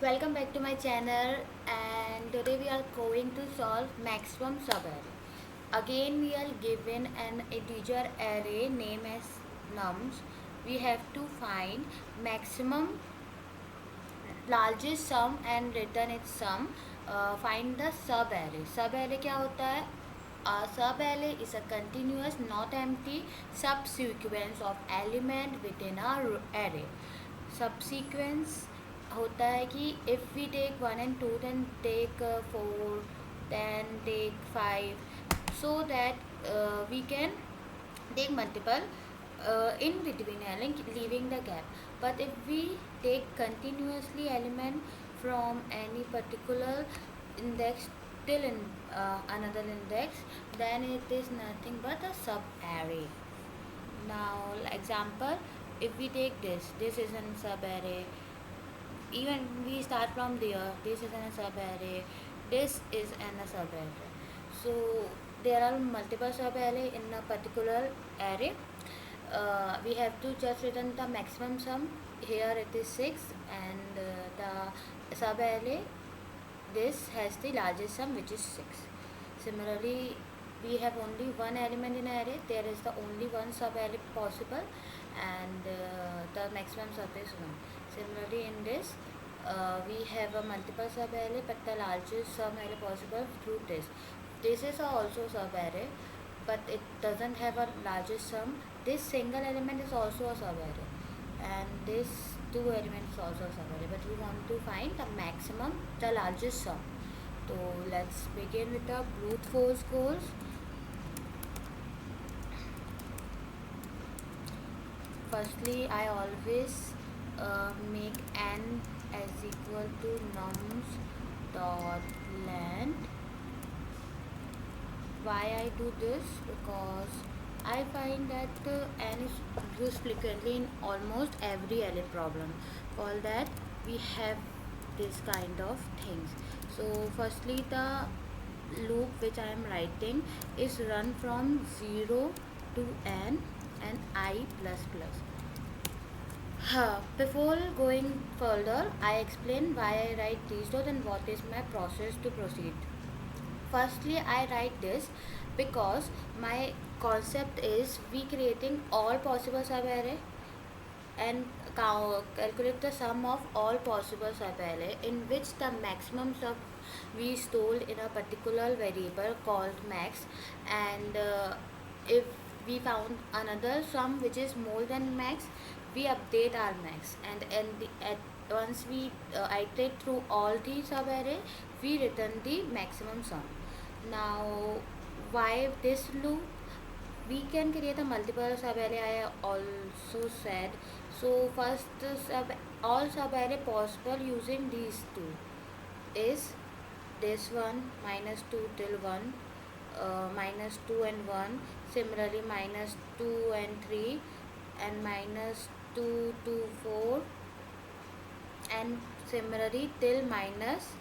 Welcome back to my channel, and today we are going to solve maximum subarray. Again we are given an integer array named as nums. We have to find maximum largest sum and return its sum. Find the subarray. Subarray क्या होता है? A subarray is a continuous not empty subsequence of element within a array. Subsequence होता है कि if we take 1 and 2 then take 4 then take 5 so that we can take multiple in between leaving the gap. But if we take continuously element from any particular index till in another index, then it is nothing but a subarray. Now example, if we take this is a subarray. Even we start from there, this is a subarray, this is a subarray. So there are multiple subarray in a particular array. We have to just return the maximum sum. Here it is 6, and the subarray, this has the largest sum, which is 6. Similarly, we have only one element in array. There is the only one subarray possible, and the maximum sum is 1. Similarly, in this we have a multiple subarray, but the largest sum array possible through this. This is also subarray, but it doesn't have a largest sum. This single element is also a subarray, and this two elements also a subarray. But we want to find the maximum, the largest sum. So let's begin with the brute force goals. Firstly, I always make n as equal to nums dot length. Why I do this? Because I find that n is used frequently in almost every array problem. For that we have this kind of things. So firstly, the loop which I am writing is run from 0 to n and I plus plus. Before going further, I explain why I write these dots and what is my process to proceed. Firstly, I write this because my concept is we creating all possible subarray and calculate the sum of all possible subarray in which the maximum sum we stored in a particular variable called max, and if we found another sum which is more than max, we update our max, and once we iterate through all the subarray, we return the maximum sum. Now why this loop? We can create a multiple subarray, I also said. So first all subarray possible using these two is this one minus 2 till 1, minus 2 and 1, similarly minus 2 and 3, and minus 2 to 4, and similarly till minus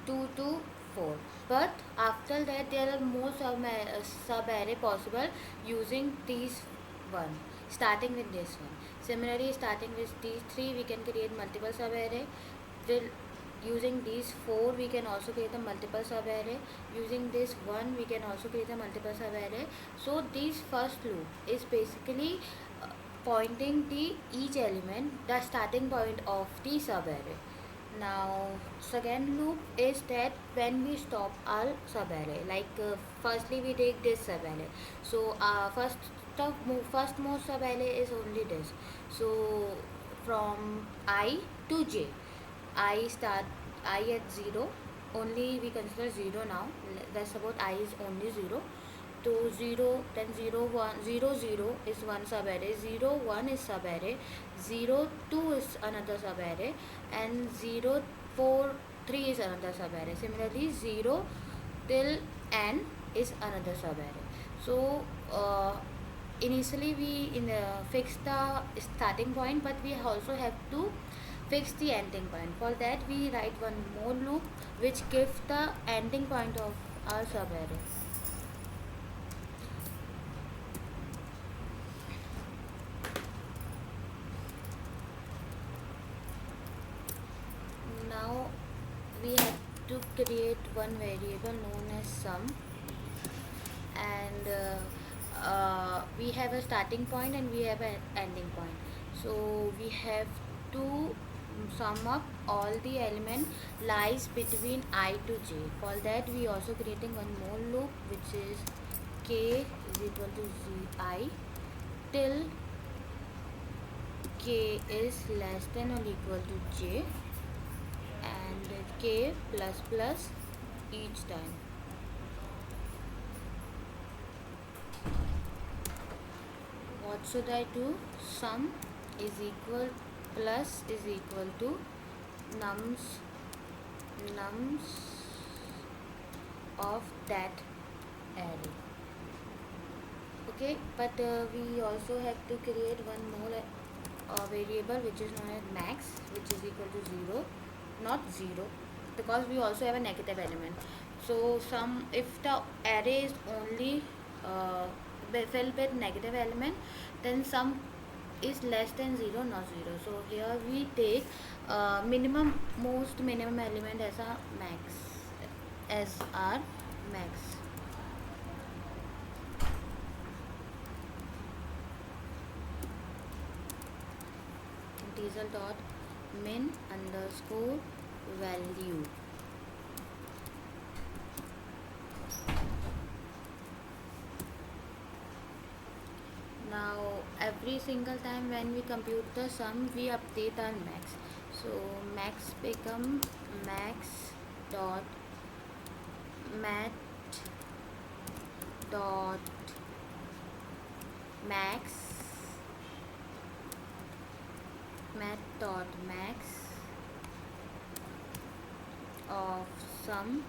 2 to 4. But after that there are more subarray possible using these one, starting with this one. Similarly, starting with these 3 we can create multiple subarray. Using these 4 we can also create a multiple subarray. Using this 1 we can also create a multiple subarray. So this first loop is basically pointing the each element the starting point of the subarray. Now second loop is that when we stop our subarray, like firstly we take this subarray. So first most subarray is only this. So from I to j, I start I at 0, only we consider 0 now. Let's suppose I is only 0. So 0, then 0 1 0 0 is one subarray, 0 1 is subarray, 0 2 is another subarray, and 0 4 3 is another subarray. Similarly, 0 till n is another subarray. So initially we fix the starting point, but we also have to fix the ending point. For that we write one more loop which gives the ending point of our subarray. now we have to create one variable known as sum, and we have a starting point and we have an ending point. So we have to sum up all the element lies between I to j. For that we also creating one more loop, which is k is equal to I till k is less than or equal to j, and k plus plus each time. What should I do? Sum is equal plus is equal to nums of that array. Okay, but we also have to create one more variable, which is known as max, which is equal to 0, not 0, because we also have a negative element. So if the array is only filled with negative element, then sum is less than 0, not 0. So here we take most minimum element as our max. Integer dot min underscore value. Now every single time when we compute the sum, we update our max. So max become max dot mat dot max of sum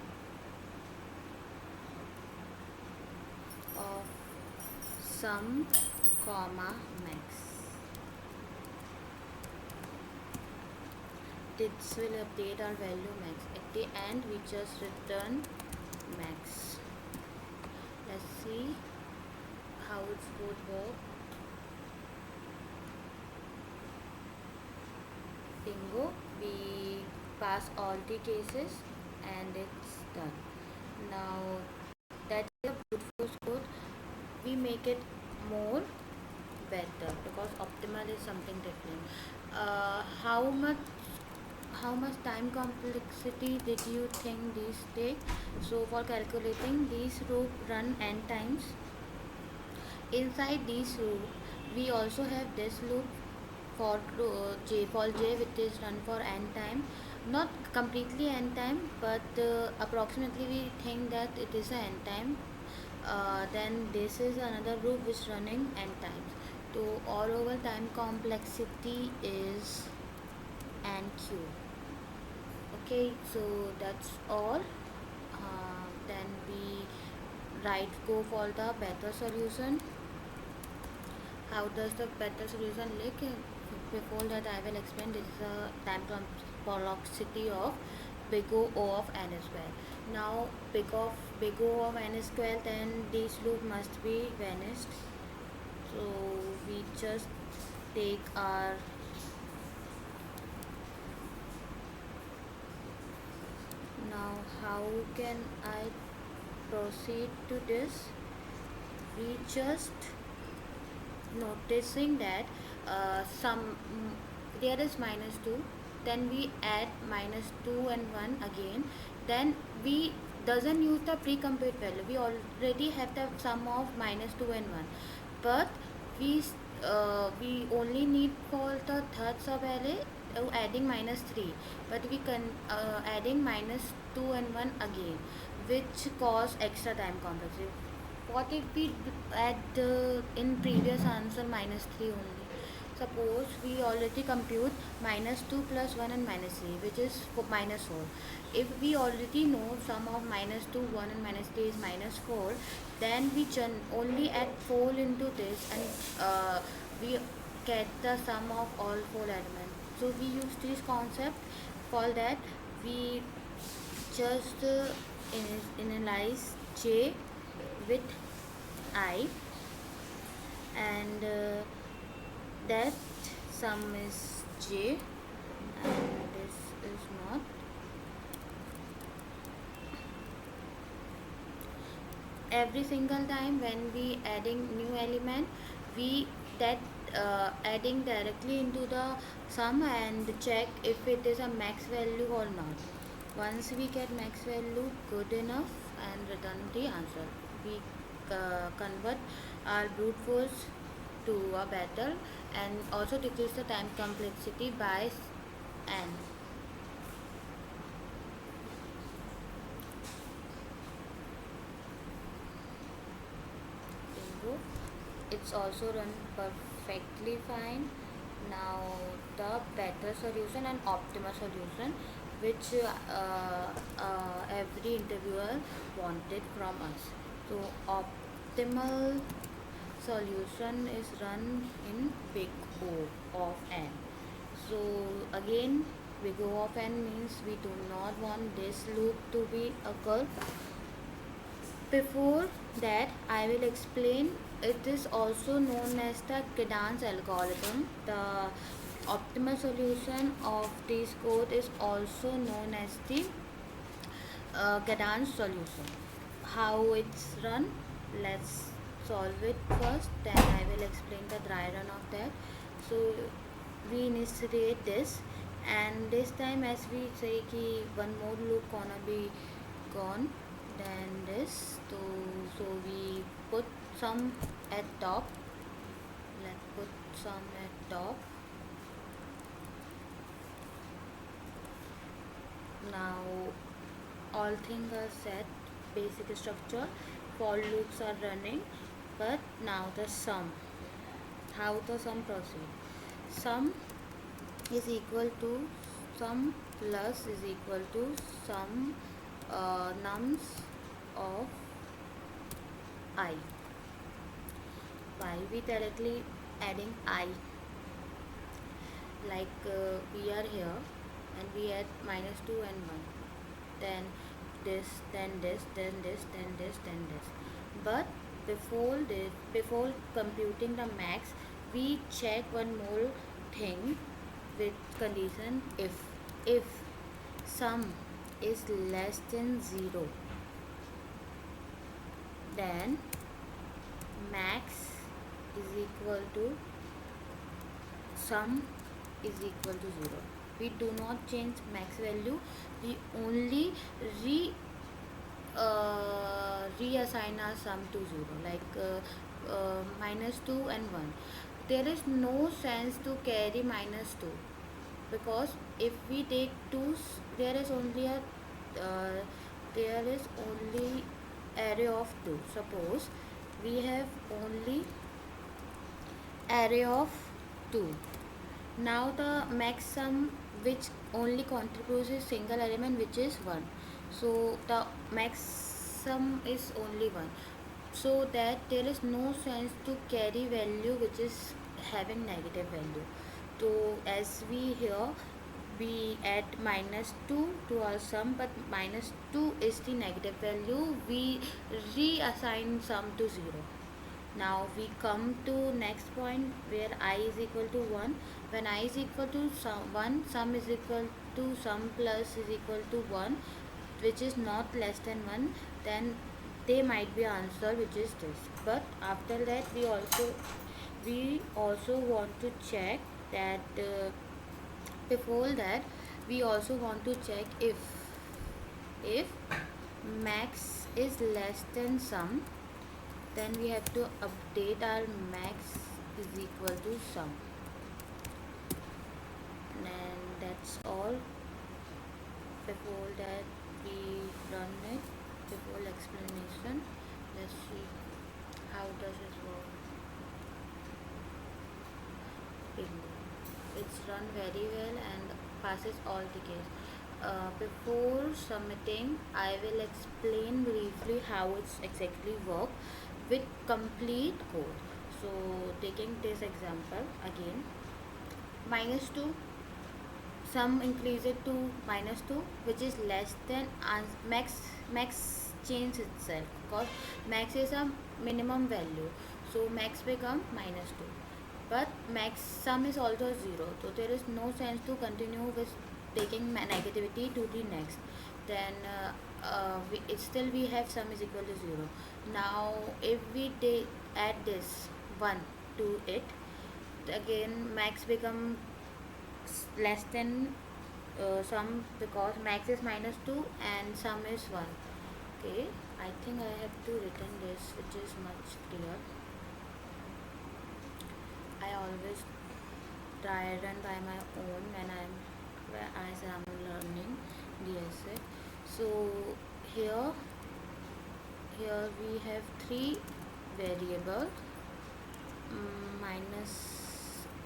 comma max. This will update our value max. At the end we just return max. Let's see how it would work. Bingo, we pass all the cases and it's done. Now that is a brute force code. We make it more better because optimal is something different. How much time complexity did you think these take? So for calculating, these loop run n times. Inside these loop we also have this loop for j, which is run for n time, not completely n time, but approximately we think that it is a n time. Then this is another loop which running n times. So all over time complexity is n cube. Okay, so that's all. Then we go for the better solution. How does the better solution look? Before that I will explain. This is a time complexity of big O of n square. Now big O of n square, then this loop must be vanished. So we just take our now how can I proceed to this? We just noticing that there is -2, then we add -2 and 1 again, then we doesn't use the pre-compute value. We already have the sum of -2 and 1, but we only need for the third subarray adding -3, but we can adding -2 and 1 again, which cause extra time complexity. What if we add in previous answer -3 only? Suppose we already compute -2 plus 1 and -3, which is -4. If we already know sum of -2, 1 and -3 is -4, then we only add 4 into this and we get the sum of all 4 elements. So we use this concept. For that we just initialize j with I, and that sum is j and this is not. every single time when we adding new element, we that adding directly into the sum and check if it is a max value or not. Once we get max value good enough and return the answer, we convert our brute force to a better and also decrease the time complexity by n. Bingo. It's also run perfectly fine. Now the better solution and optimal solution which every interviewer wanted from us. So optimal solution is run in big O of n. So again, big O of n means we do not want this loop to be occur. Before that, I will explain. It is also known as the Kadane algorithm. The optimal solution of this code is also known as the Kadane solution. How it's run? Let's solve it first. Then I will explain the dry run of that. So we initiate this, and this time as we say ki one more loop gonna be gone than this. So we put some at top. Let's put some at top. Now all things are set, basic structure, for loops are running, but now the sum. How the sum proceed? Sum is equal to sum plus is equal to sum nums of I. Why we directly adding I? Like we are here and we add -2 and 1, then this, then this, then this, then this, then this. But before computing the max, we check one more thing with condition if sum is less than 0, then max is equal to sum is equal to 0. We do not change max value, we only reassign our sum to 0, like -2 and 1. There is no sense to carry -2, because if we take 2, there is only array of 2. Suppose we have only array of 2. Now the max sum which only contributes a single element, which is 1. So the max sum is only 1. So that there is no sense to carry value which is having negative value. So as we here, we add -2 to our sum, but -2 is the negative value. We reassign sum to 0. Now we come to next point where I is equal to 1. When I is equal to 1, sum is equal to sum plus is equal to 1, which is not less than 1, then they might be answer which is this. But after that we also want to check that before that we also want to check if max is less than sum, then we have to update our max is equal to sum, and that's all. Before that we run it. Before explanation, let's see how does it work. It's run very well and passes all the case. Before submitting, I will explain briefly how it's exactly work with complete code. So taking this example again, -2, sum increase it to -2, which is less than max change itself, because max is a minimum value, so max become -2. But max sum is also 0, so there is no sense to continue with taking negativity to the next. then still we have sum is equal to 0. Now if we add this 1 to it, again max become less than sum, because max is minus 2 and sum is 1. Okay, I think I have to written this, which is much clear. I always try run by my own when as I'm learning DSA. So here we have three variables, minus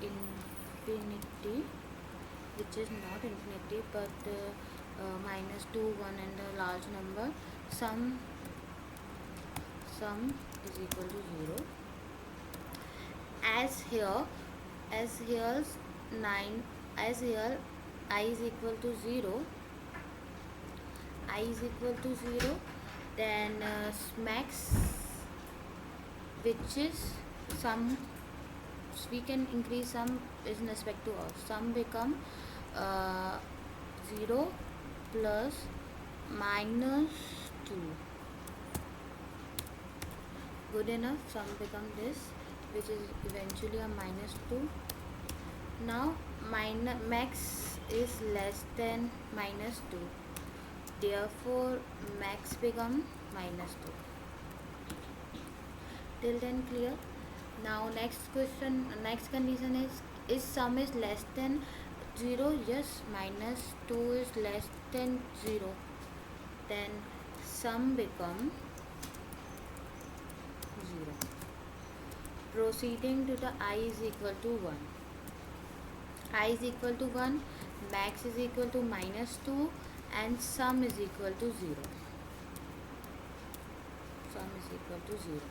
infinity, which is not infinity but minus 2, 1 and a large number. Sum is equal to 0. As here 9, as here I is equal to 0, then max, which is sum, we can increase sum is in respect to of sum become 0 plus minus 2. Good enough, sum become this, which is eventually a minus 2. Now max is less than minus 2, therefore max become minus 2. Till then clear? Now next condition is sum is less than 0? Yes, minus 2 is less than 0, then sum become 0. Proceeding to the I is equal to 1. I is equal to 1, max is equal to minus 2 and sum is equal to 0. Sum is equal to 0.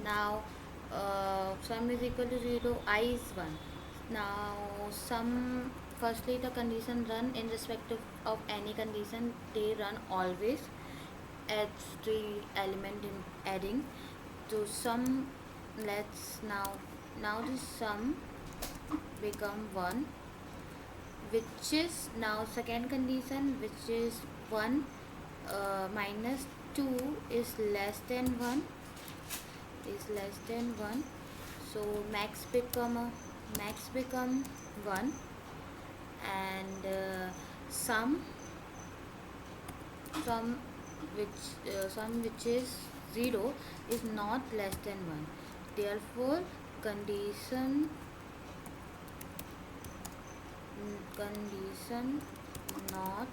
Now sum is equal to 0, I is 1. Now sum, firstly the condition run in respect of any condition, they run always at 3 element in adding. So sum, let's now this sum become 1, which is now second condition, which is 1 minus 2 is less than 1, so max become 1, and sum which is 0 is not less than 1, therefore condition not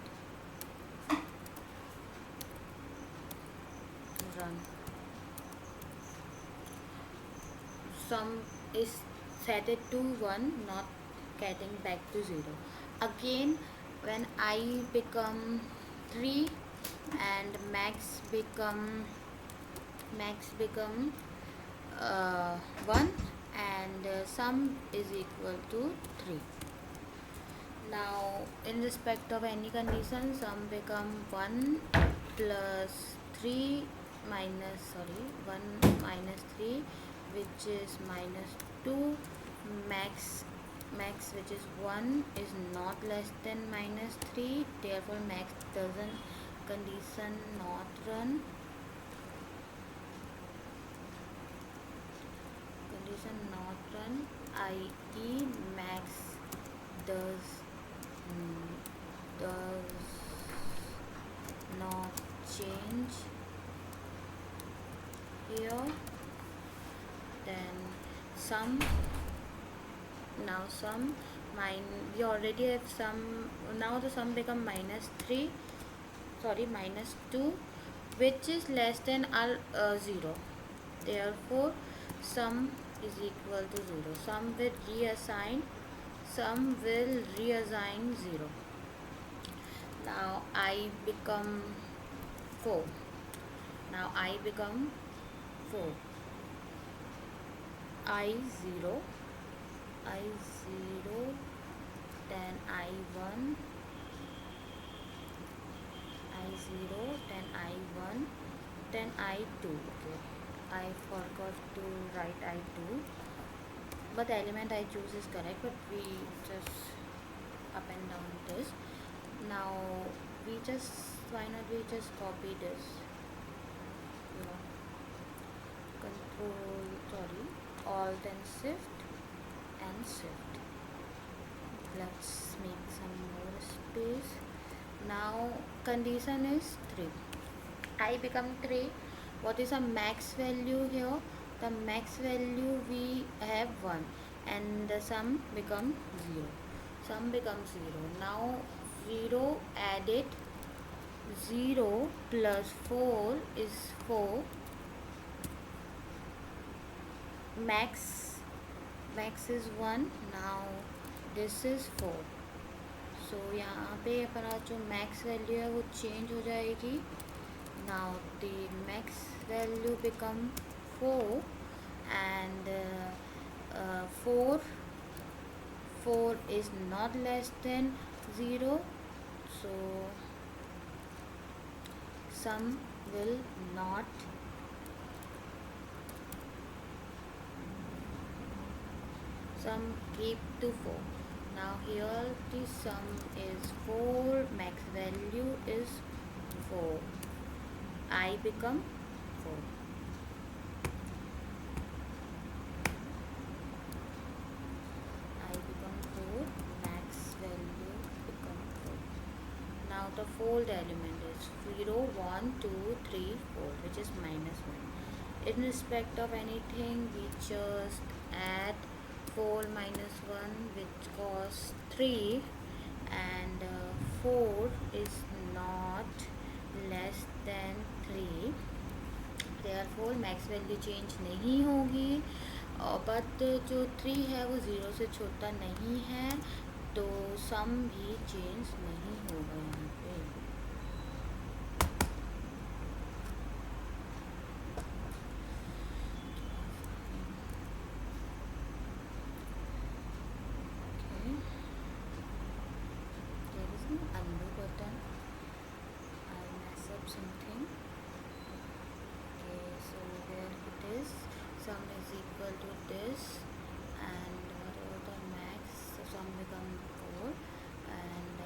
run. Sum is set it to 1, not getting back to 0. Again when I become 3 and max become 1 and sum is equal to 3. Now in respect of any condition, sum become 1 plus 3 minus 1 minus 3, which is minus 2. Max which is 1 is not less than minus 3, therefore max doesn't, condition not run. I.e. max does not change here. Then sum, we already have sum, now the sum become minus 2, which is less than 0, therefore sum is equal to 0. Sum will reassign 0. Now I become 4. I 0, then I1, then I1, then I2. Okay, I forgot to write I2, but the element I choose is correct, but we just up and down this. Now not we just copy this, yeah. Alt and shift. Let's make some more space. Now condition is 3. I become 3. What is a max value here? The max value we have 1 and the sum become 0. Sum becomes 0. Now 0 added 0 plus 4 is 4. Max is 1. Now this is 4. So यहाँ पे अपना जो max value है वो change हो जाएगी. Now the max value become 4 and 4 is not less than 0, so sum will not sum keep to 4. Now here the sum is 4, max value is 4. I become 4. I become 4, max value become 4. Now the fold element is 0, 1, 2, 3, 4, which is minus 1. In respect of anything, we just add 4 minus 1, which costs 3, and 4 is not less than 3. Therefore max value change नहीं होगी, but जो 3 है वो 0 से छोटा नहीं है, तो सम भी चेंज नहीं होगा यहाँ पे. There is no undo button. I mess up something. Okay, so there it is. Sum is equal to this, and whatever the max, so sum become 4, and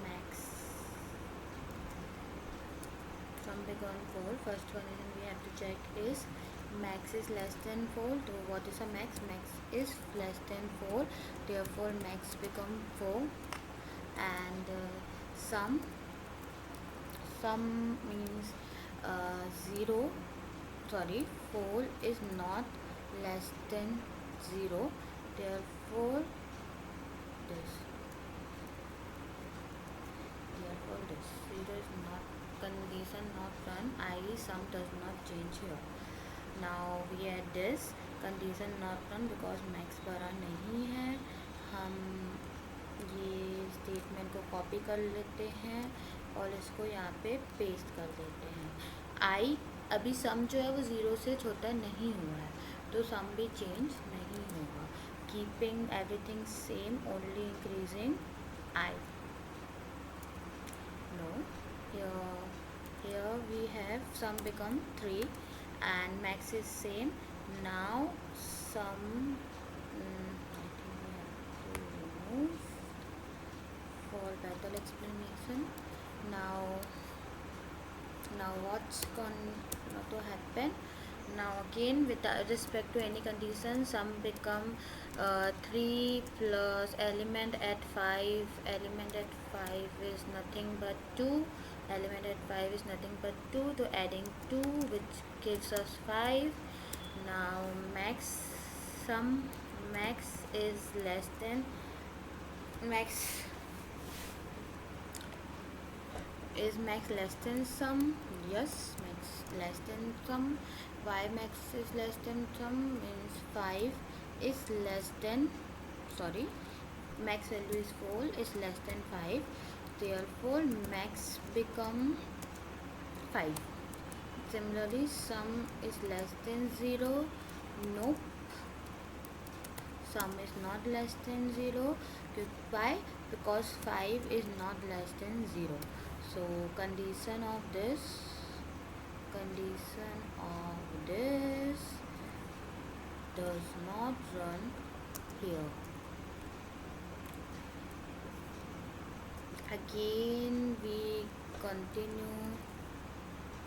max sum become 4. First one is we have to check is max is less than 4. So what is a max? Max is less than 4. Therefore max become 4, and sum means 4 is not less than 0. Therefore this 0 is not, condition not run, i.e. sum does not change here. Now we add this condition not run because max बड़ा नहीं है. हम ये statement को copy कर लेते हैं और इसको यहाँ पे पेस्ट कर देते हैं. आई अभी सम जो है वो 0 से छोटा नहीं हुआ है, तो सम भी चेंज नहीं होगा. Keeping everything same, only increasing I. No, here we have sum become 3 and max is same. Now sum, I think we have to remove for better explanation. Now what's going to happen? Now again, with respect to any condition, sum become 3 plus element at 5. Element at 5 is nothing but 2. Element at 5 is nothing but 2. So adding 2, which gives us 5. Now max is less than max. Is max less than sum? Yes, max less than sum. Why max is less than sum? Means 5 is less than, max value is 4 is less than 5. Therefore max become 5. Similarly, sum is less than 0. Nope. Sum is not less than 0. Why? Because 5 is not less than 0. So condition of this does not run here. Again we continue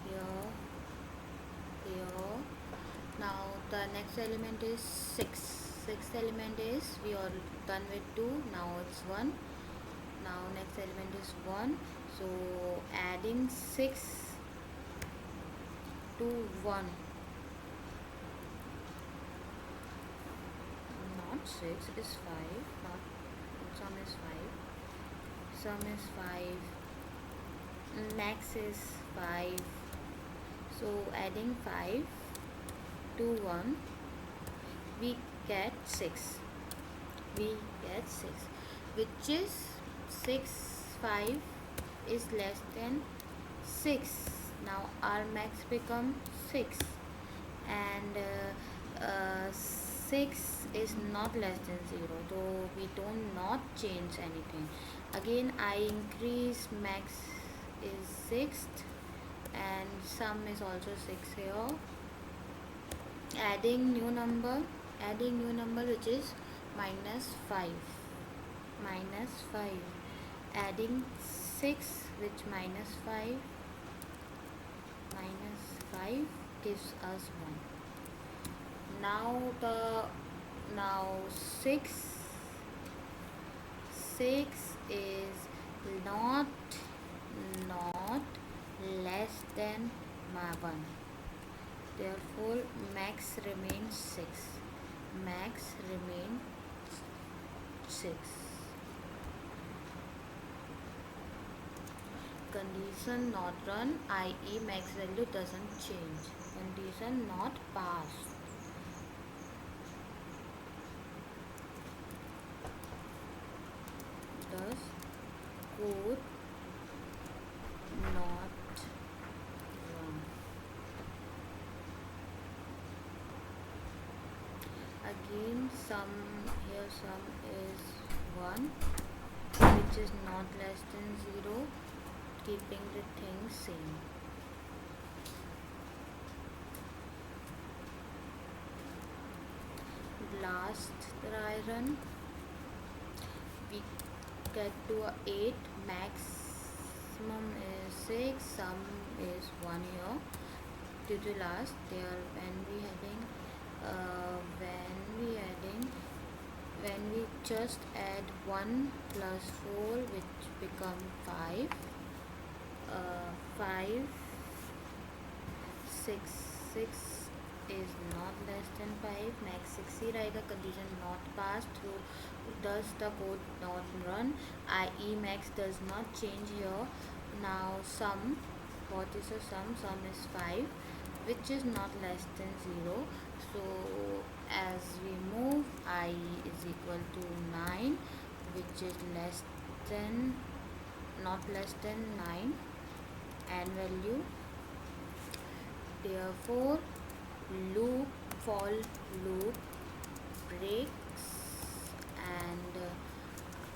here, here. Now the next element is 6. Sixth element is, we are done with 2, now it's 1. Now next element is 1, so adding 6 to 1, not 6 is 5, not sum is 5, sum is 5, max is 5, so adding 5 to 1, we get 6, which is 6, 5 is less than 6. Now our max become 6, and 6 is not less than 0, so we do not change anything. Again I increase, max is 6 and sum is also 6 here. Adding new number which is minus 5, adding 6 which minus 5 gives us 1. Now 6 is not less than 1, therefore max remains 6, Condition not run, i.e. max value doesn't change. Condition not passed. Thus code not run. Again sum is 1, which is not less than 0, keeping the thing same. Last try run, we get to 8, maximum is 6, sum is 1 here. Due to last, there when we just add 1 plus 4, which become 5, 6 is not less than 5, max 6 ही रहेगा. Condition not passed, through does the code not run, i.e. max does not change here. Now sum, what is the sum? Sum is 5, which is not less than 0. So as we move, I is equal to 9, which is not less than 9, and value. Therefore for loop breaks, and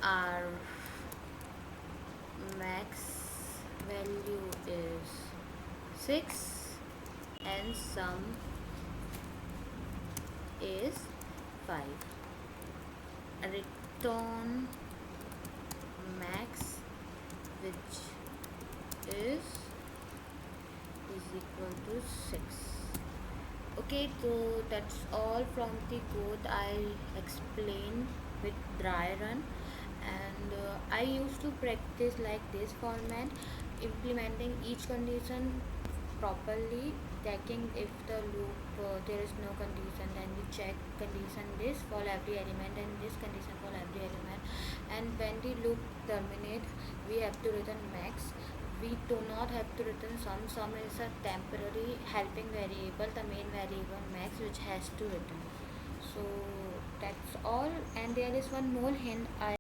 our max value is 6 and sum is 5. Return max, which is equal to 6. Okay, so that's all from the code I explained with dry run, and I used to practice like this format, implementing each condition properly, checking if the loop there is no condition, then we check condition this for every element and this condition for every element, and when the loop terminates we have to return max. We do not have to return sum. Sum is a temporary helping variable, the main variable max, which has to return. So that's all, and there is one more hint I